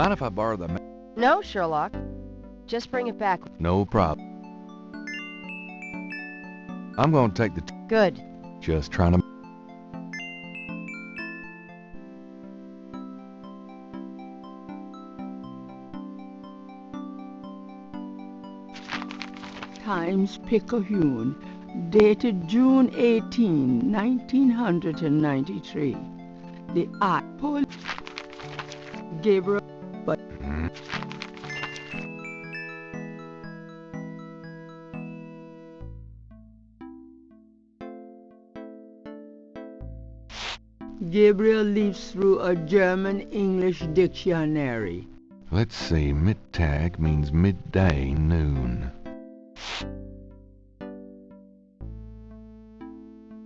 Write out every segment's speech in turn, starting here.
Mind if I borrow the No, Sherlock. Just bring it back. No problem. I'm gonna take the Good. just trying to... Times Picayune, dated June 18, 1993. The art poet Gabriel Gabriel leaves through a German-English dictionary. Let's see, Mittag means midday, noon.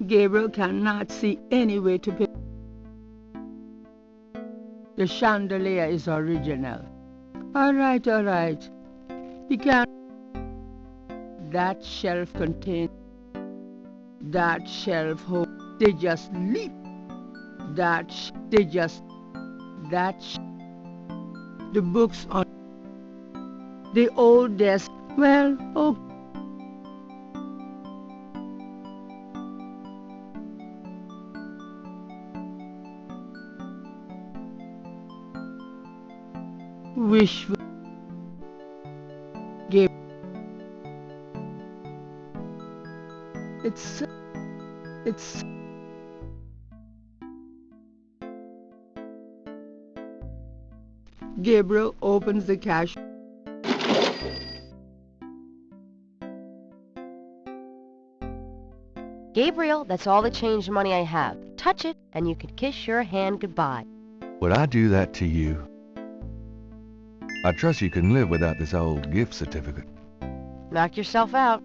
Gabriel cannot see any way to pick. The chandelier is original. All right. He can't. That shelf contains. That shelf hold. They just leap. The books on the old desk. Well, okay. Wishful. Give. It's. Gabriel opens the cash. Gabriel, that's all the change money I have. Touch it, and you can kiss your hand goodbye. Would I do that to you? I trust you can live without this old gift certificate. Knock yourself out.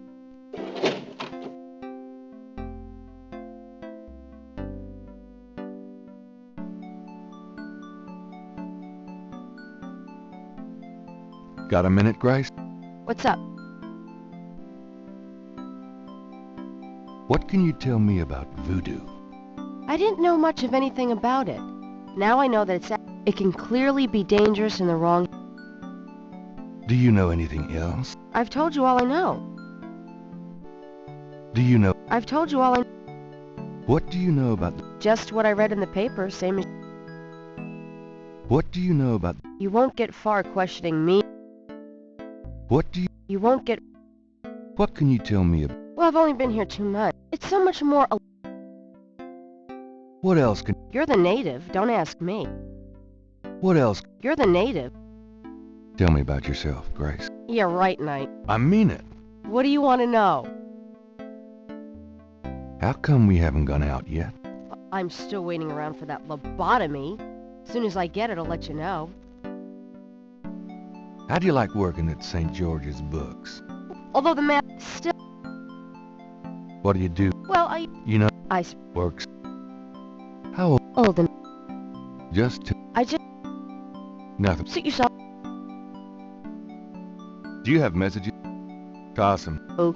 Got a minute, Grace? What's up? What can you tell me about voodoo? I didn't know much of anything about it. Now I know that it can clearly be dangerous in the wrong. Do you know anything else? I've told you all I know. Do you know... I've told you all I... What do you know about... Just what I read in the paper, same as... What do you know about... You won't get far questioning me. What do you... You won't get... What can you tell me about... Well, I've only been here 2 months. It's so much more... What else can... You're the native, don't ask me. What else... You're the native. Tell me about yourself, Grace. Yeah, right, Knight. I mean it. What do you want to know? How come we haven't gone out yet? I'm still waiting around for that lobotomy. As soon as I get it, I'll let you know. How do you like working at St. George's Books? Although the man still... What do you do? Well, You know... I... Works... How old? Old and... Just to... I just... Nothing. Suit yourself. Do you have messages? Toss 'em. Oh.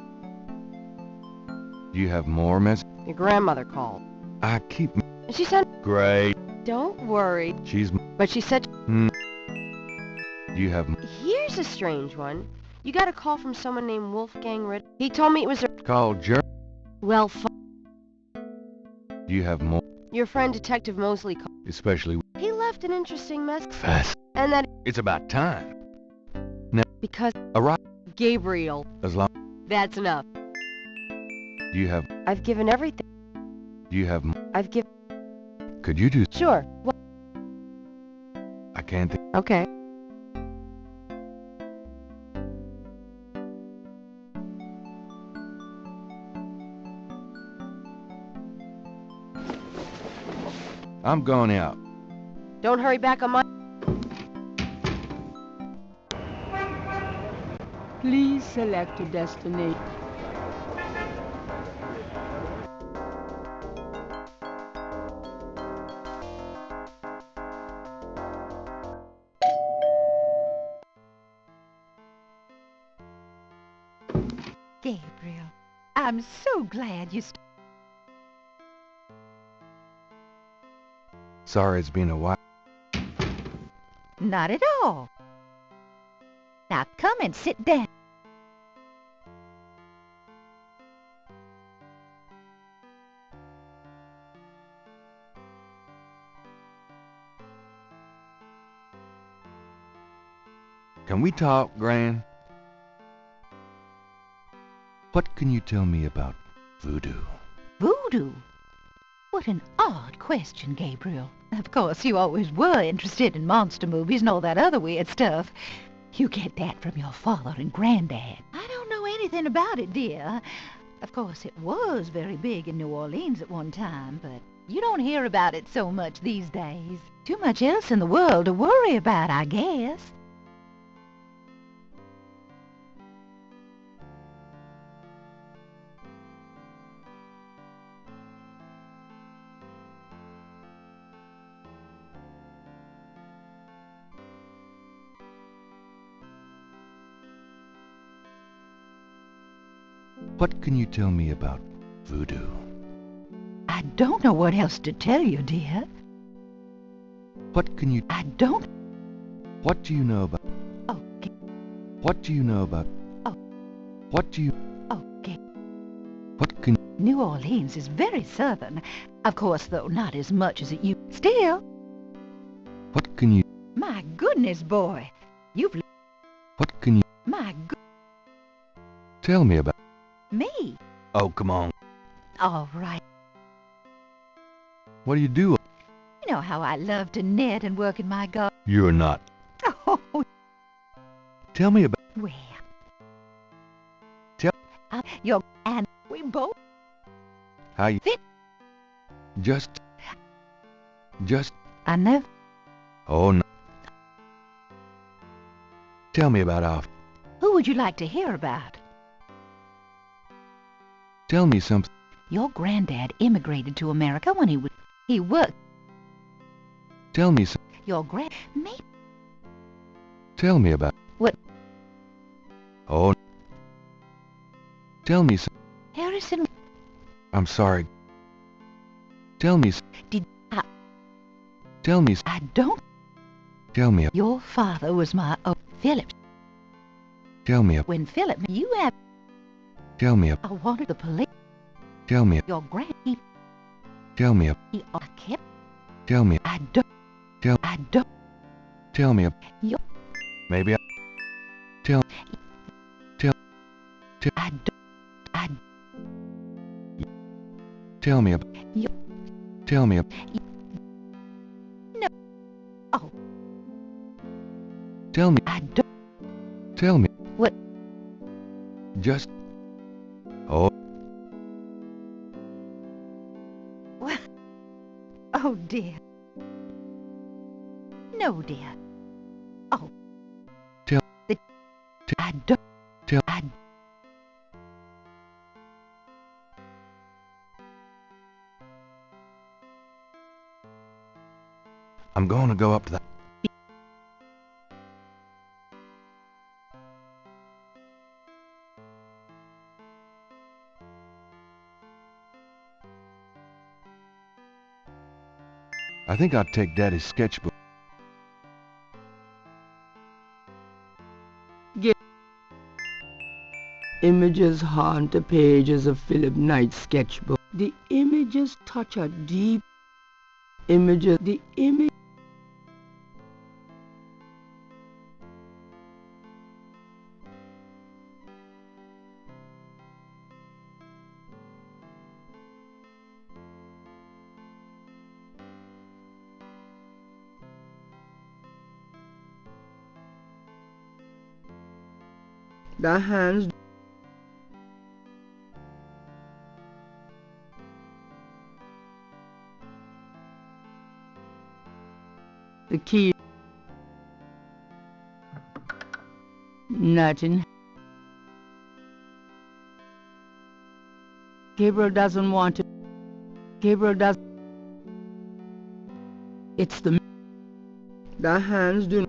Do you have more messages? Your grandmother called. I keep... And she said... Great. Don't worry. She's... But she said... Do you have... Here's a strange one. You got a call from someone named Wolfgang Ritt. He told me it was a... Called Jer... Well, Do you have more? Your friend Detective Mosley called. Especially... He left an interesting message. Fast. And that... It's about time. Because... Alright. Gabriel. As long... That's enough. Do you have... I've given everything. Do you have... I've given... Could you do... Sure. What? I can't think... Okay. I'm going out. Don't hurry back on my... Please select a destination. Gabriel, I'm so glad you... Sorry it's been a while. Not at all. Now come and sit down. Can we talk, Gran? What can you tell me about voodoo? Voodoo? What an odd question, Gabriel. Of course, you always were interested in monster movies and all that other weird stuff. You get that from your father and granddad. I don't know anything about it, dear. Of course, it was very big in New Orleans at one time, but you don't hear about it so much these days. Too much else in the world to worry about, I guess. What can you tell me about voodoo? I don't know what else to tell you, dear. What can you... I don't... What do you know about... Okay. What do you know about... Oh. What do you... Okay. What can... New Orleans is very southern. Of course, though, not as much as it used. Still. What can you... My goodness, boy. You've... What can you... My good... Tell me about... Me? Oh, come on. All right. What do you do? You know how I love to knit and work in my garden. You're not. Oh, Tell me about... well. Tell... You're... And we both... How you... Fit... Just... I never... Oh, no. Tell me about our... Who would you like to hear about? Tell me something. Your granddad immigrated to America when he worked. Tell me something. Your me? Tell me about... What? Oh, no. Tell me something. Harrison... I'm sorry. Tell me... Did I... Tell me... I don't... Tell me... Your father was my... Oh, Philip. Tell me... When Philip... You have... Tell me... I wanted the police... Tell me... Your grand... Tell me... I kept... Tell me... I don't... Tell... I don't... Tell me... Your... Maybe I... Tell... I don't... I... Tell me... Your... Tell me... No... Oh... Tell me... I don't... Tell me... What? Just... Oh... What? Oh, dear. No, dear. Oh. Tell... I don't... Tell... I... I'm going to go up to the... I think I'll take Daddy's sketchbook. Images haunt the pages of Philip Knight's sketchbook. The images touch a deep... Images... The image... The hands... The key... Nothing. Gabriel doesn't want it. Gabriel does... It's the... The hands do...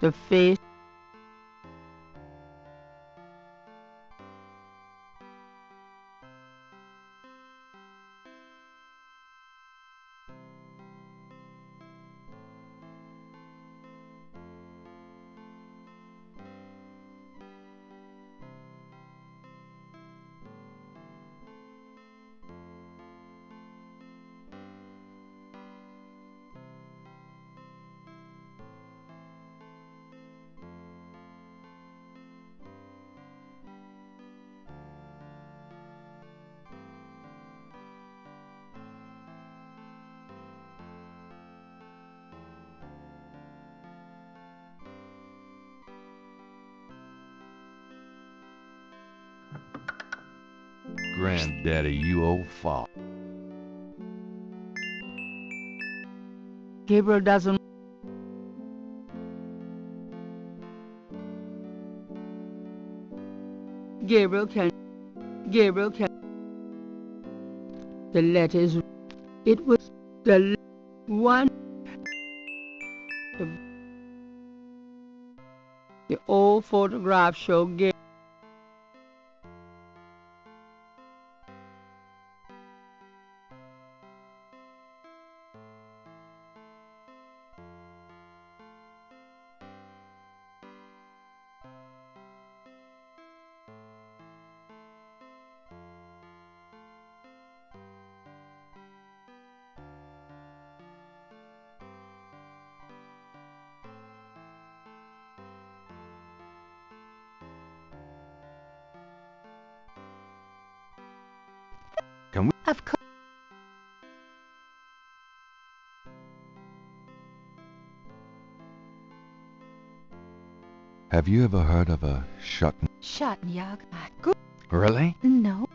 the face, Granddaddy, you old fop. Gabriel doesn't. Gabriel can. The letters. It was the one. The old photograph show Gabriel. Can we? Of course. Have you ever heard of a shut? Shotnyag. Really? No.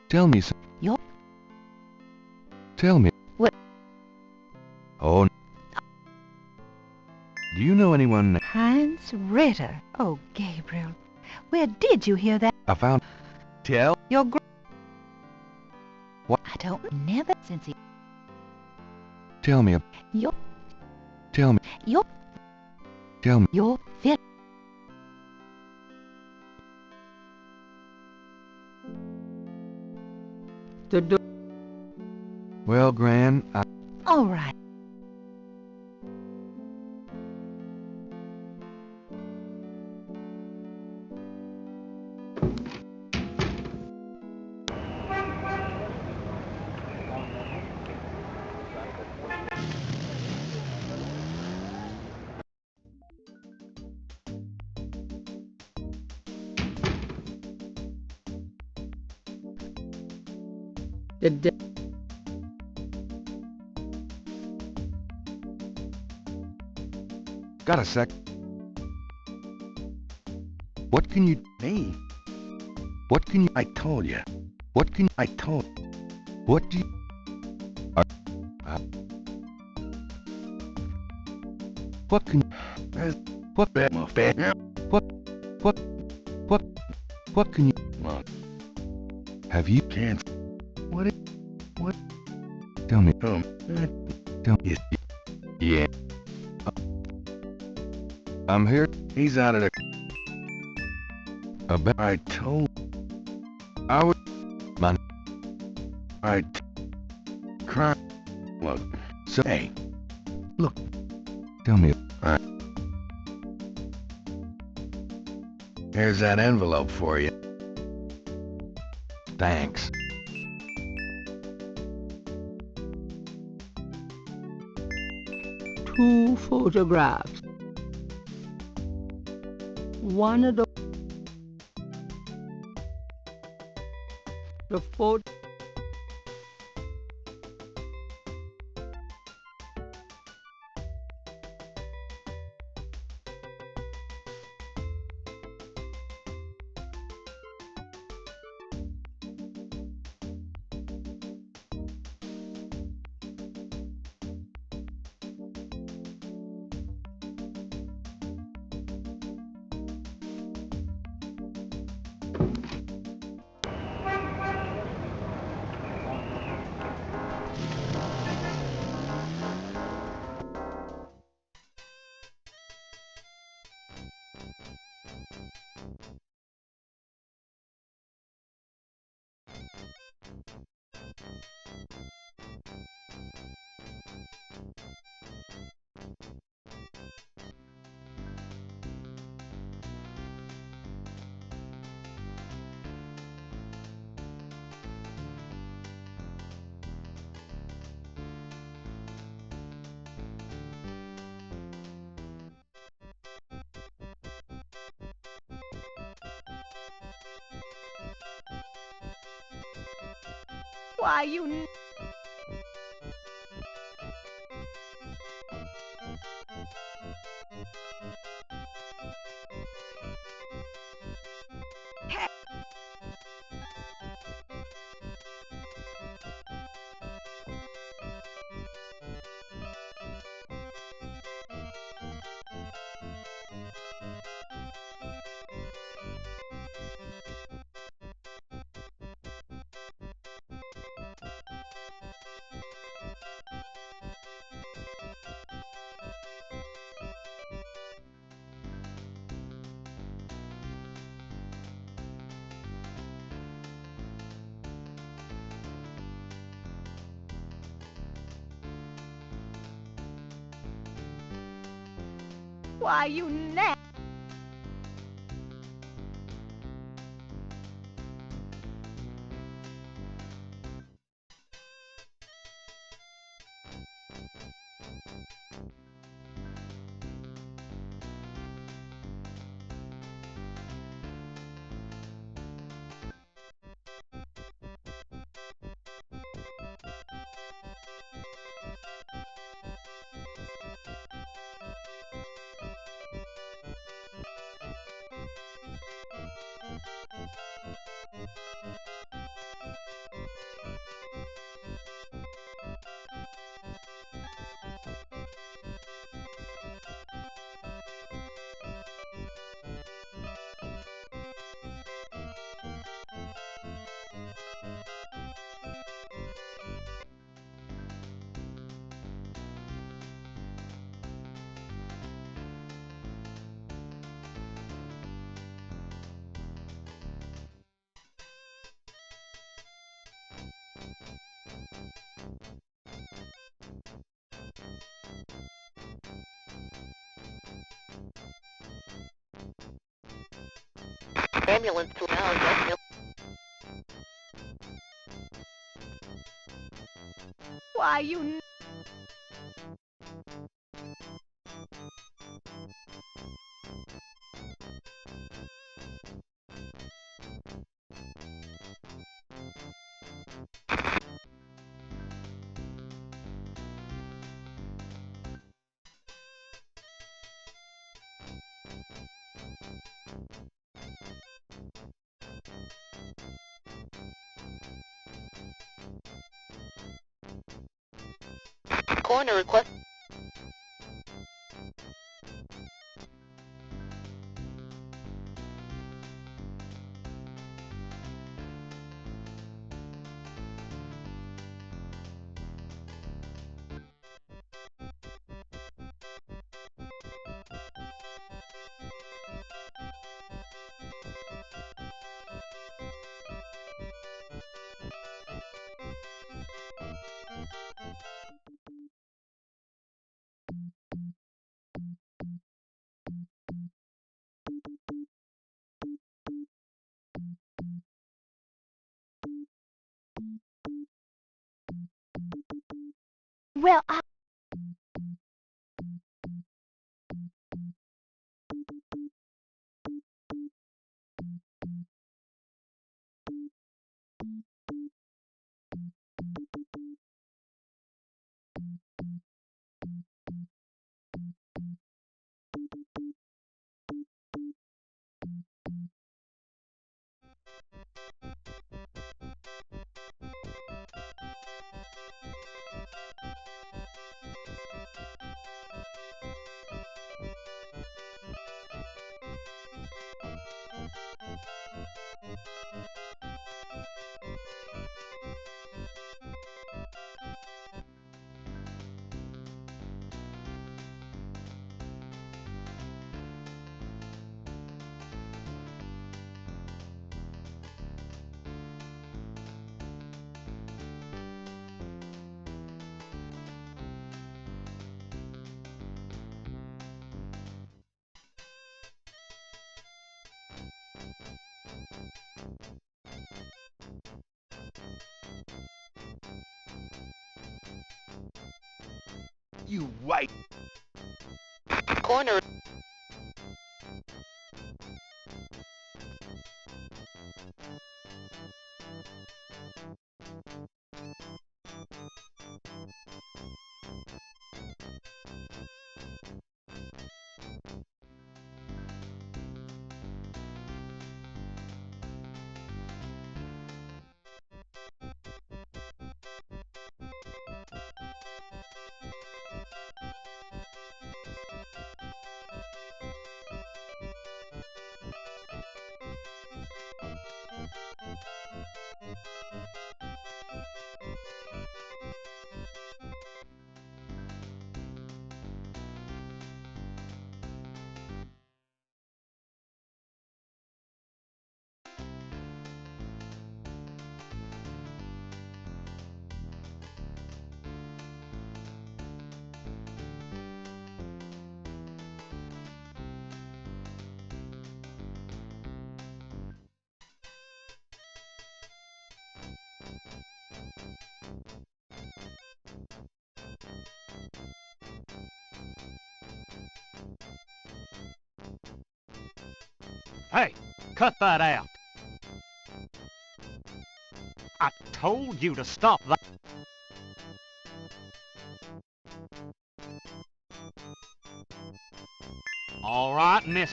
Tell me some. Yup. Tell me. What? Oh. Do you know anyone? Heinz Ritter. Oh, Gabriel. Where did you hear that? I found. Tell. Your What? I don't never since he. Tell me. Yup. Tell me. Yup. Tell me. Your fit. The door. Well, Gran, All right. got a sec. What can you? Me? What can you? I told you. What can? I told. What do you? What can? What? What can you? Look, Have you? can't. What? Tell me. Tell Yes. Yeah. I'm here. He's out of the. About. I told. I would. I. Cry. Look. So. Hey. Tell me. Here's that envelope for you. Thanks. Two photographs. One of the photo. Why, you... Why, you na... Ambulance to now. Why, you... Corner request. Well, I... You white. Corner. Hey, cut that out. I told you to stop that. All right, miss.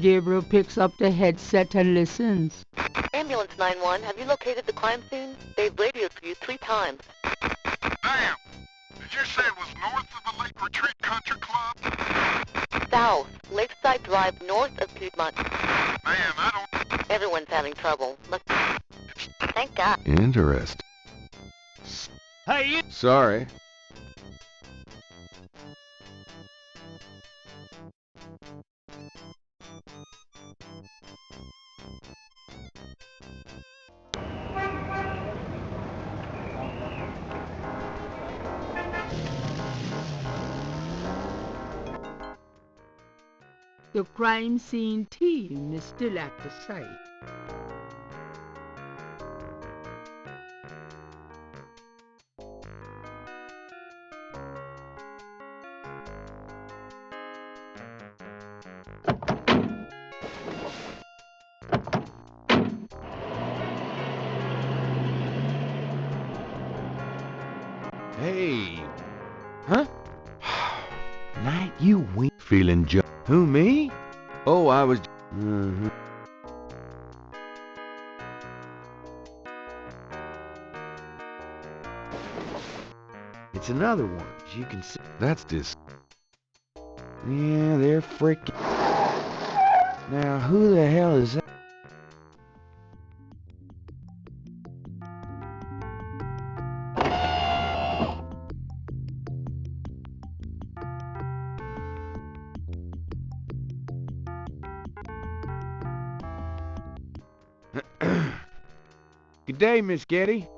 Gabriel picks up the headset and listens. Ambulance 911, have you located the crime scene? They've radioed for you 3 times. Damn! Did you say it was north of the Lake Retreat Country Club? South, Lakeside Drive, north of Piedmont. Man, I don't... Everyone's having trouble. Thank God. Interesting. Hey, you. Sorry. The crime scene team is still at the site. Hey. Huh? Knight, you wink. Feeling Who, me? Oh, I was... Mm-hmm. It's another one, as you can see. That's this. Yeah, they're freaking... Now, who the hell is that? Good day, Miss Getty.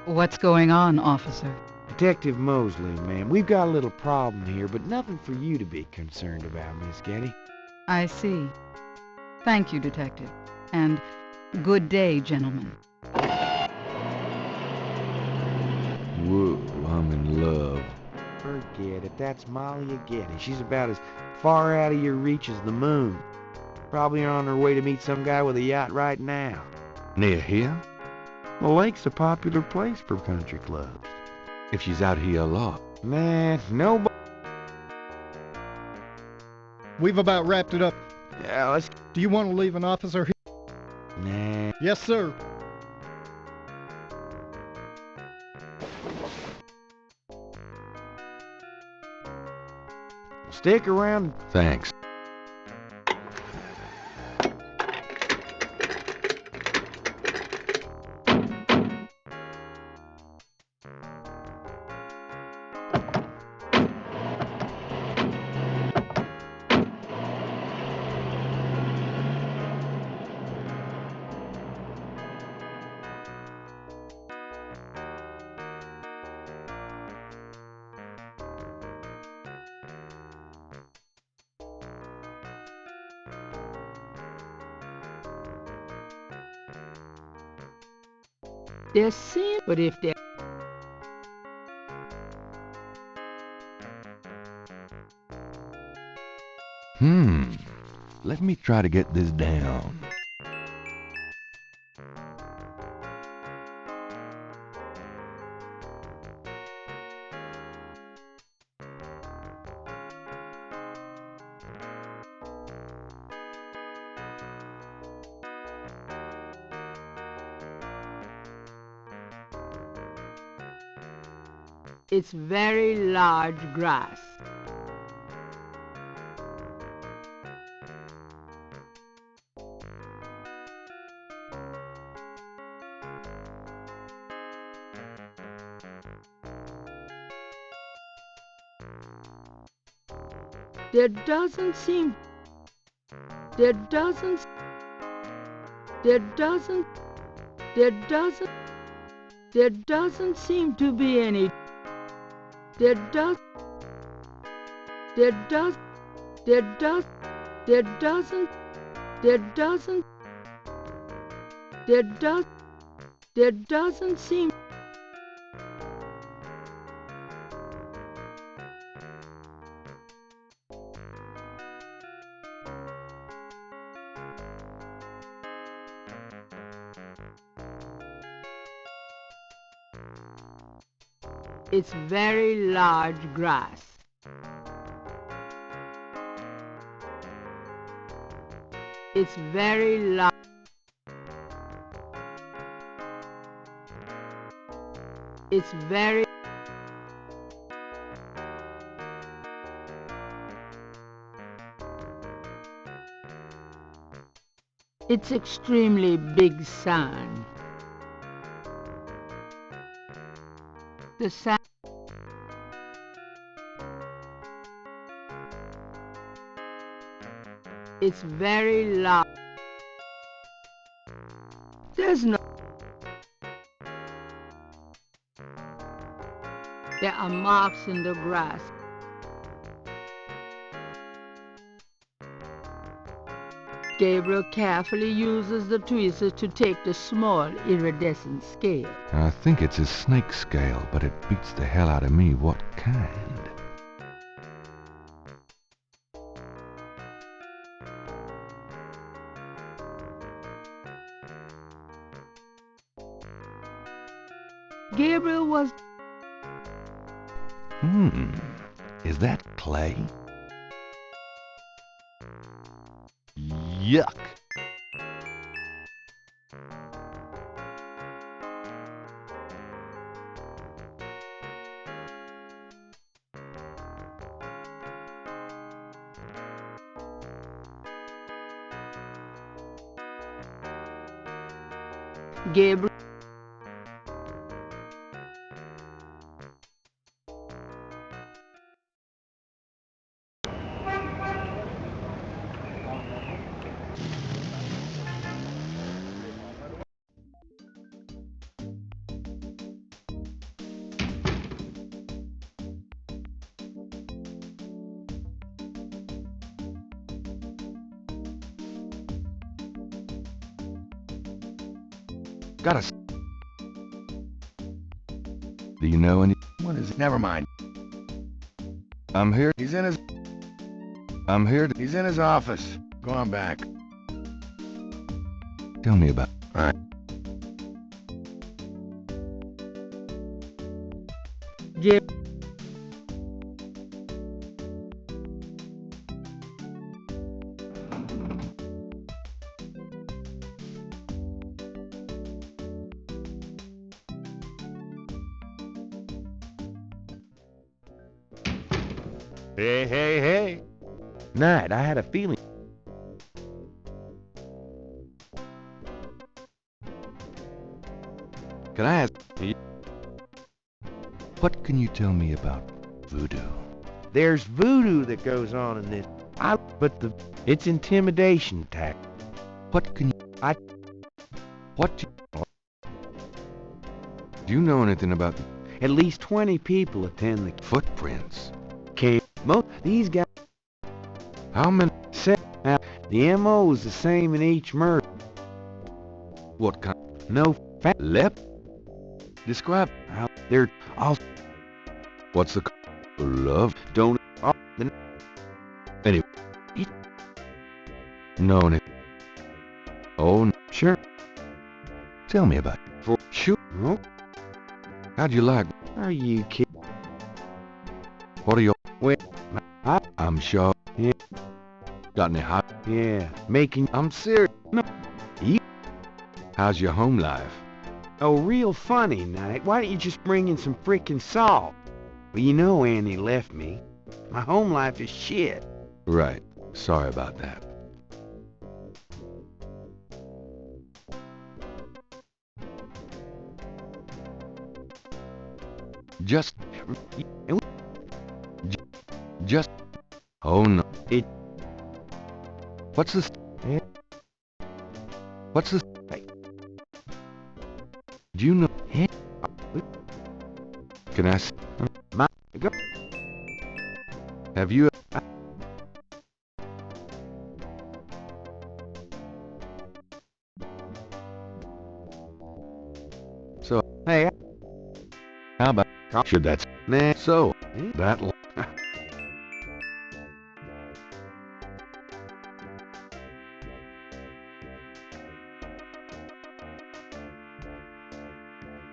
What's going on, officer? Detective Mosley, ma'am. We've got a little problem here, but nothing for you to be concerned about, Miss Getty. I see. Thank you, detective. And good day, gentlemen. Whoa, I'm in love. Forget it. That's Molly Getty. She's about as far out of your reach as the moon. Probably on her way to meet some guy with a yacht right now. Near here? The lake's a popular place for country clubs. If she's out here a lot. Nah, nobody... We've about wrapped it up. Yeah, let's... Do you want to leave an officer here? Nah. Yes, sir. Stick around. Thanks. They're sin, but if they're... Let me try to get this down. It's very large grass. There doesn't seem to be any there doesn't seem. It's very large grass. It's very large. It's very. It's extremely big sand. The sand. It's very large. There's no. There are marks in the grass. Gabriel carefully uses the tweezers to take the small iridescent scale. I think it's a snake scale, but it beats the hell out of me what kind. Gabriel was... Is that clay? Yuck! Gabriel... Got us. Do you know any? What is it? Never mind. I'm here. He's in his office. Go on back. Tell me about. All right. Hey. Knight, I had a feeling. Can I ask you? What can you tell me about voodoo? There's voodoo that goes on in this. It's intimidation tactic. What can you... Do you know anything about At least 20 people attend the footprints? These guys... How many? The M.O. is the same in each murder. What kind? No fat left. Describe How they're all what's the love. don't. Anyway. It- No, Nick. Oh, Sure. tell me about it. For sure. Oh, How'd you like? are you kidding? What are your? Well, I'm sure. Yeah. Got any hot? Yeah, making. I'm serious. No. You. How's your home life? Oh, real funny, Knight. Why don't you just bring in some frickin' salt? Well, you know Annie left me. My home life is shit. Right. Sorry about that. Just. Just. Oh no. It- What's this? Eh? What's this? Do you know? Eh? Can I? My go. Have you? So, Hey, how about? Should that's nah. so? That.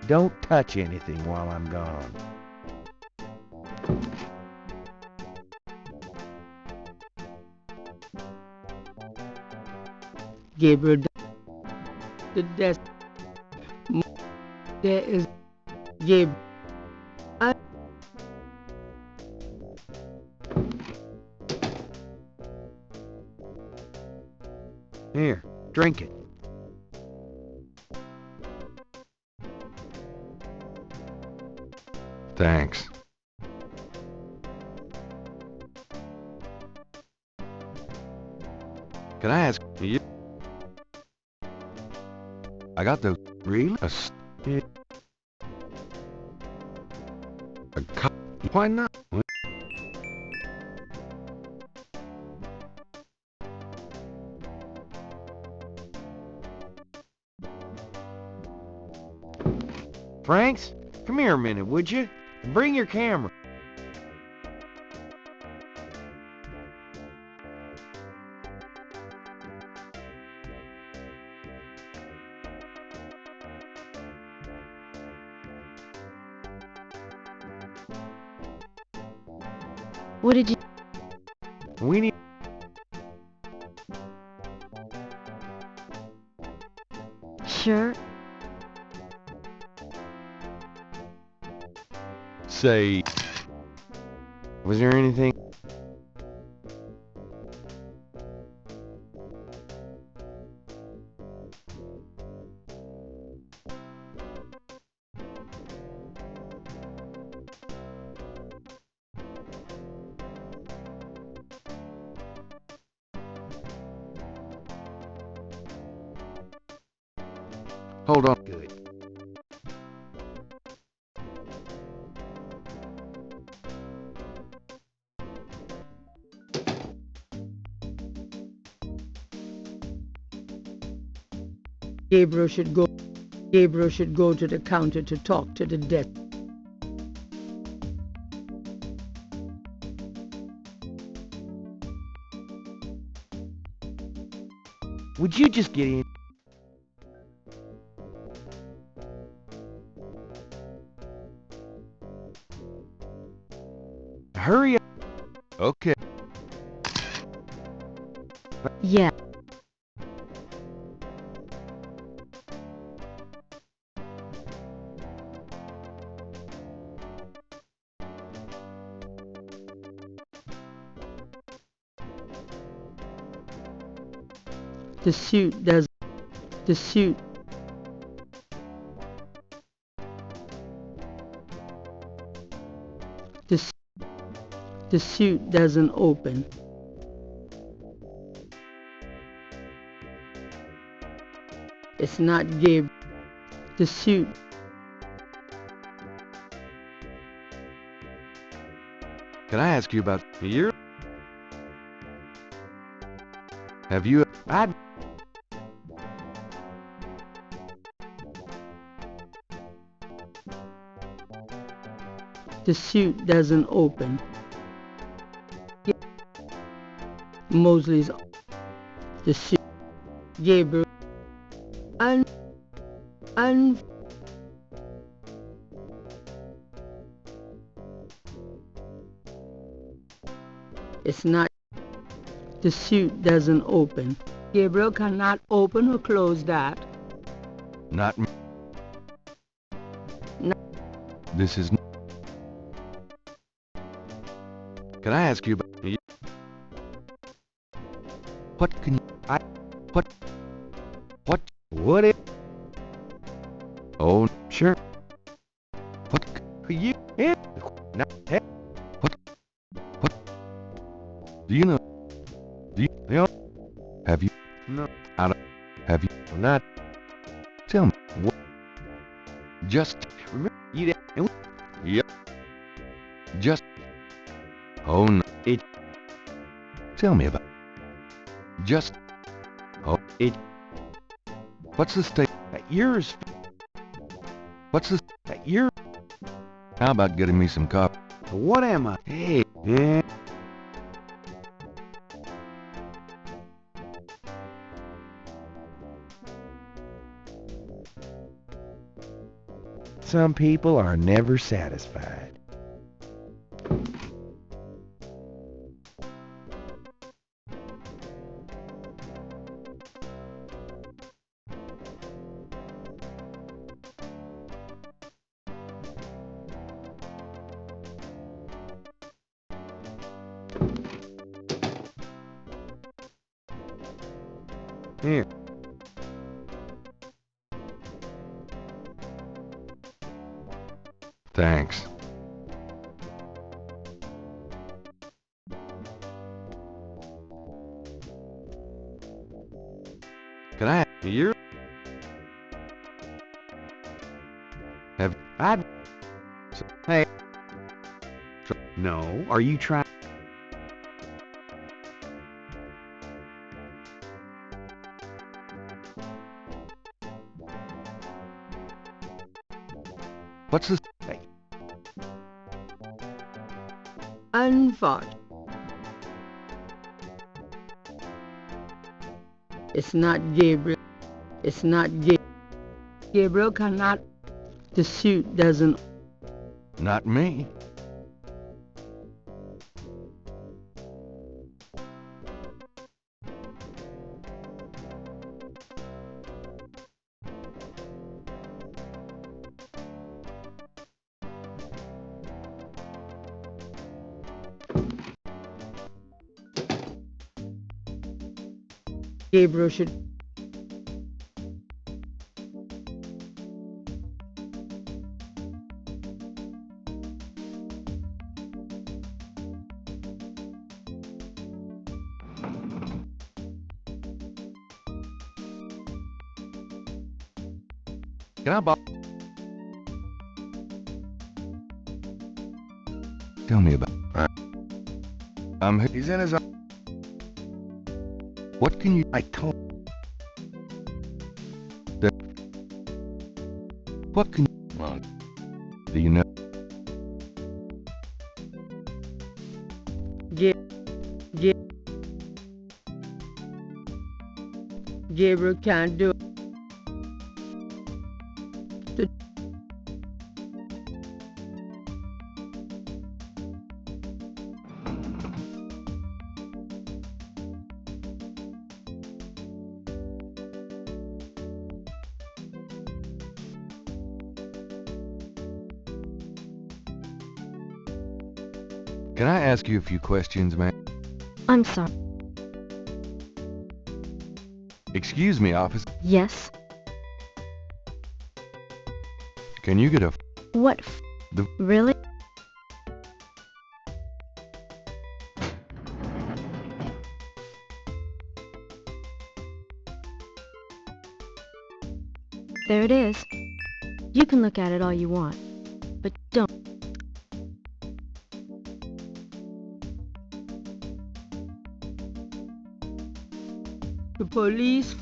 Don't touch anything while I'm gone. Gabriel, the desk. There is Gabriel. Here, drink it. Thanks. Can I ask you? I got those. Really? A cup. Why not? Franks, come here a minute, would you? Bring your camera. What did you... We need... Sure. Say. Was there anything? Hold on. Good. Gabriel should go. Gabriel should go to the counter to talk to the desk. Would you just get in? Hurry up. Okay. Yeah. The suit does. The suit. The suit doesn't open. It's not Gabe. The suit. Can I ask you about your? Have you? I'd... The suit doesn't open. Mosley's. The suit. Gabriel. And. It's not. The suit doesn't open. Gabriel cannot open or close that. Not me. No. This is... Can I ask you about... What can you... What if... Oh, Sure. what... You... Yeah. Not... What? Do you know... Do you... No. Have you... No. I don't... Have you... Not... Tell me. What? Just... Remember... You... Yep. Just... Oh, no. It... Tell me about... Just... Oh, It... what's the state... Yours... What's the... Your... How about getting me some coffee? What am I? Hey... Yeah... Some people are never satisfied. Here. Thanks. Can I... You're... Have... I'd... Hey... No, are you trying... What's the... Unfortunate. It's not Gabriel. It's not Gabriel cannot. The suit doesn't. Not me. Gabriel should. Can I borrow... Tell me about... He's in his... What can you... I told... What can... Well, Do you know... Gabriel can't do it. Can I ask you a few questions, ma'am? I'm sorry. Excuse me, officer. Yes? Can you get a... What Really? There it is. You can look at it all you want, but don't. The police.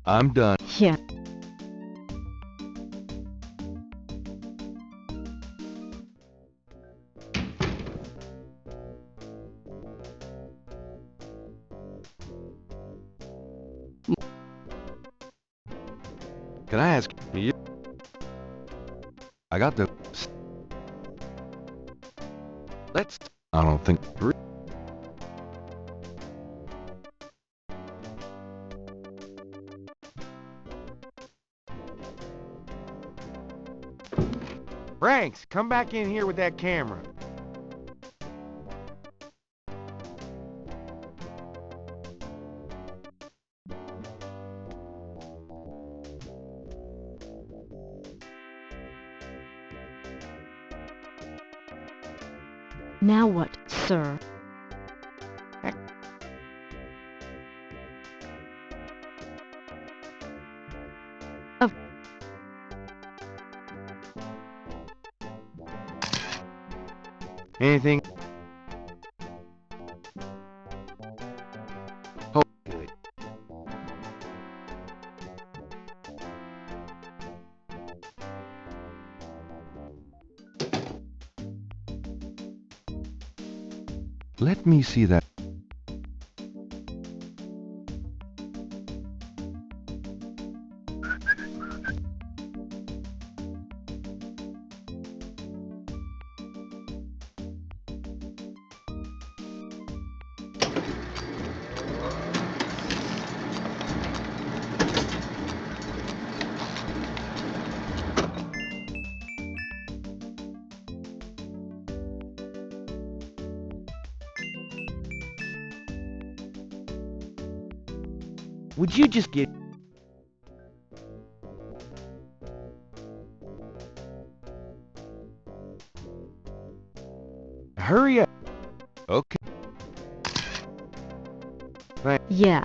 I'm done. Yeah. Can I ask you? I got the... Let's... I don't think... Franks, come back in here with that camera. Now what, sir? Anything? Oh, good. Let me see that. Would you just get... Hurry up. Okay. Yeah.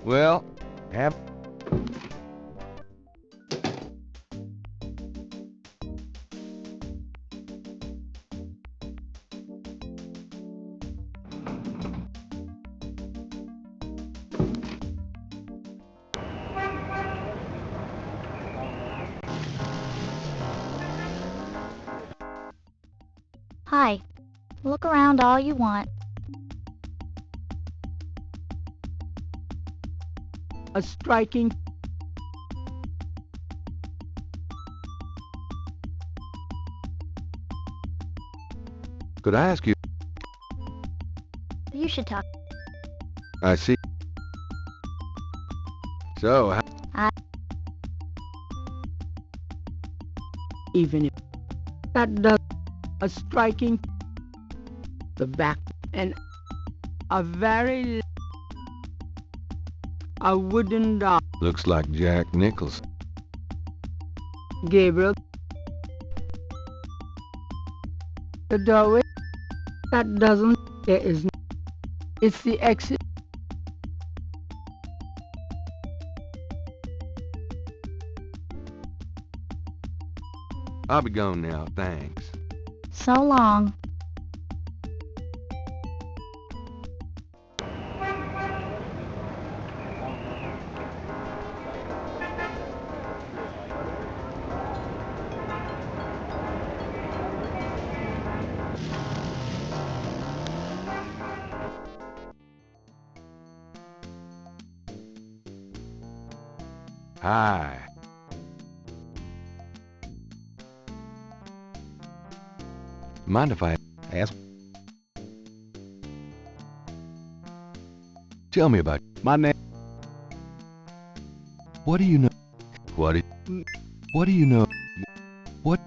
Well, Have... Hi. Look around all you want. A striking... could I ask you? You should talk. I see. So, even if that does a striking the back and a very a wooden dog. looks like Jack Nicholson. Gabriel, the doorway that doesn't, there is no, it's the exit. I'll be gone now, thanks. So long. Hi. Mind if I ask? Tell me about My name. what do you know? What do you know? What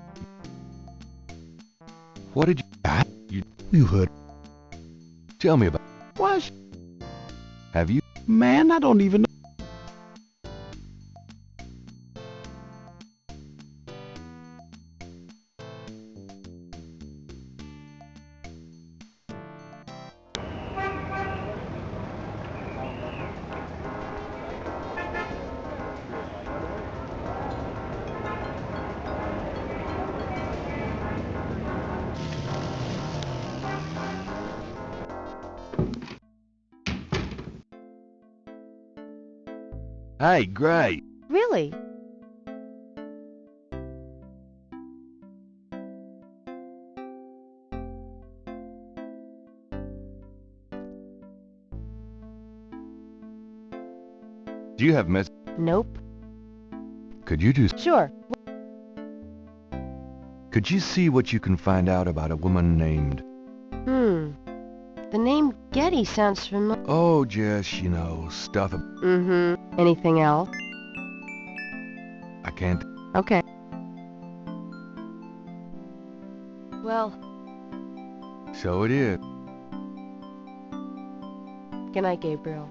did you heard? Tell me about What? have you Man, I don't even know. Hey, great. Really? Do you have mess? Nope. Could you do? Sure. Could you see what you can find out about a woman named? The name Getty sounds familiar. Oh, just, stuff. Anything else? I can't. Okay. Well, So it is. good night, Gabriel.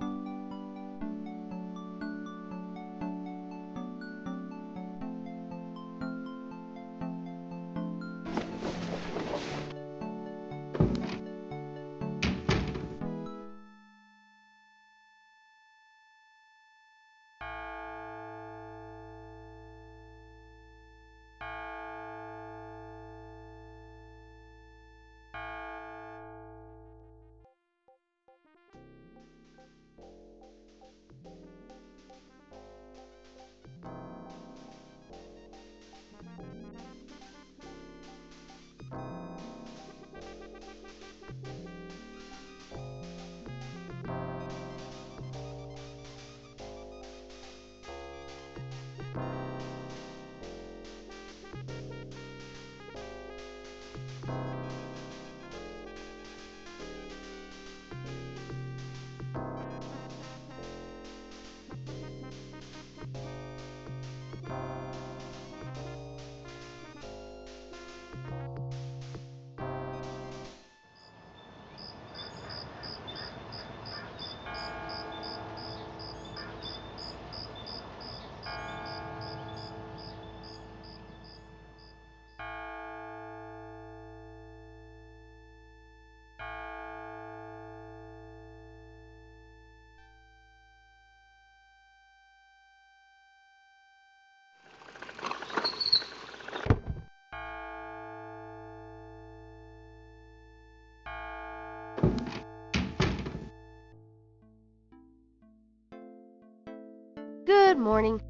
Good morning.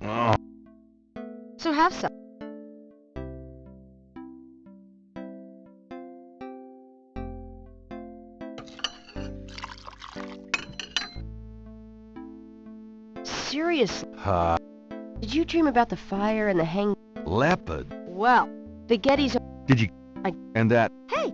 Oh. So have some. Seriously, did you dream about the fire and the hang... Leopard. Well, the Gettys are... Did you... I- And that... Hey,